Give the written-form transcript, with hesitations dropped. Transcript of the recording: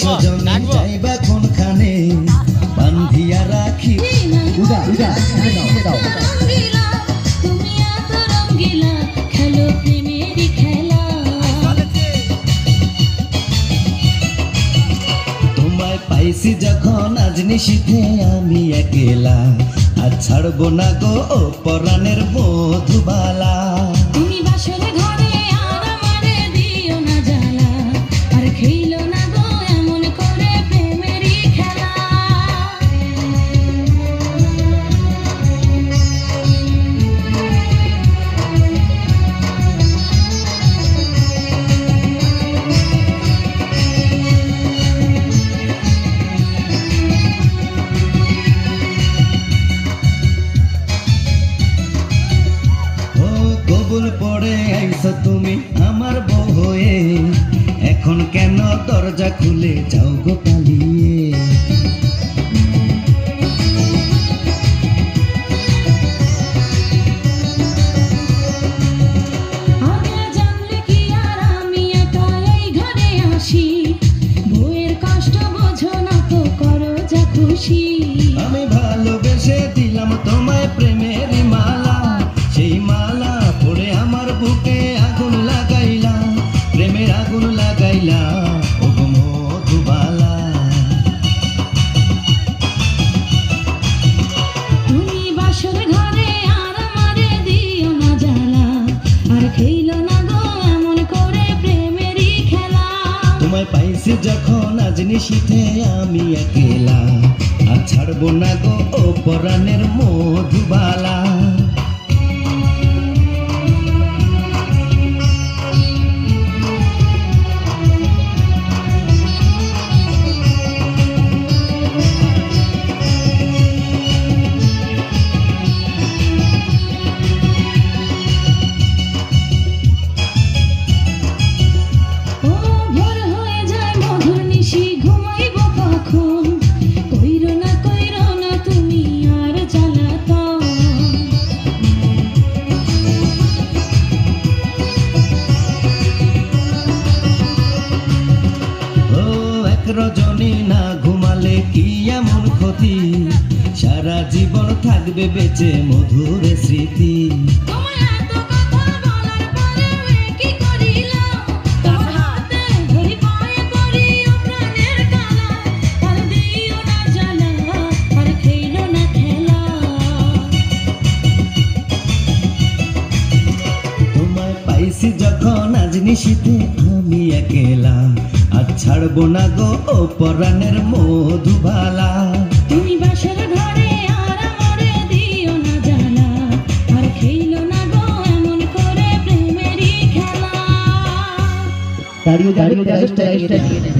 সজনে যাইবা কোনখানে বান্ধিয়া রাখি উদা উদা দাও তুমি এত রঙ্গিলা খেলো প্রেমেরই খেলা তোমায় পাইছি যখন আজ নিশীথে আমি একলা আর ছাড়বো না গো ও পরাণের মধুবালা তুমি বাসরে ঘরে আর আমারে দিও না জ্বালা আর খেইলো না গো এমন করে প্রেমেরই খেলা কবুল পড়ে আইছো তুমি আমার বউ হয়ে এখন কেন দরজা খুলে যাও গো পালিয়ে আগে জানলে কি আর আমি একা এই ঘরে আসি বউয়ের কষ্ট বোঝো না তো করো যা খুশি আমি ভালোবেসে দিলাম তোমায় প্রেমের মালা সেই মালা পড়ে আমার বুকে আগুন লাগাইলা প্রেমের আগুন লাগাইলা ও গো মধুবালা তুমি বাসর ঘরে আর আমারে দিও না জ্বালা আর খেইলো না গো এমন করে প্রেমেরই খেলা তোমায় পাইছি যখন আজ নিশীথে আমি একলা আর ছাড়বো না গো ও পরাণের মধুবালা ও ভোর হয়ে যায় মধুর নিশি ঘুমাইব কখন কইরো না তুমি আর জ্বালাতন ও এক রজনী না ঘুমালে কি এমন ক্ষতি সারা জীবন থাকবে বেঁচে মধুর স্মৃতি তোমায় এত কথা বলার পরেও কি করিলাম তোমার হাতে ধরি পায়ে পড়ি ও প্রাণের কালা আর দিও না জ্বালা আর খেইলো না খেলা তোমায় পাইছি যখন আজ নিশীথে আমি একলা আর ছাড়বো না গো ও পরাণের মধুবালা তুমি বাসর ঘরে আর আমারে দিও না জ্বালা আর খেইলো না গো এমন করে প্রেমেরই খেলা দাঁড়িয়ে দাঁড়িয়ে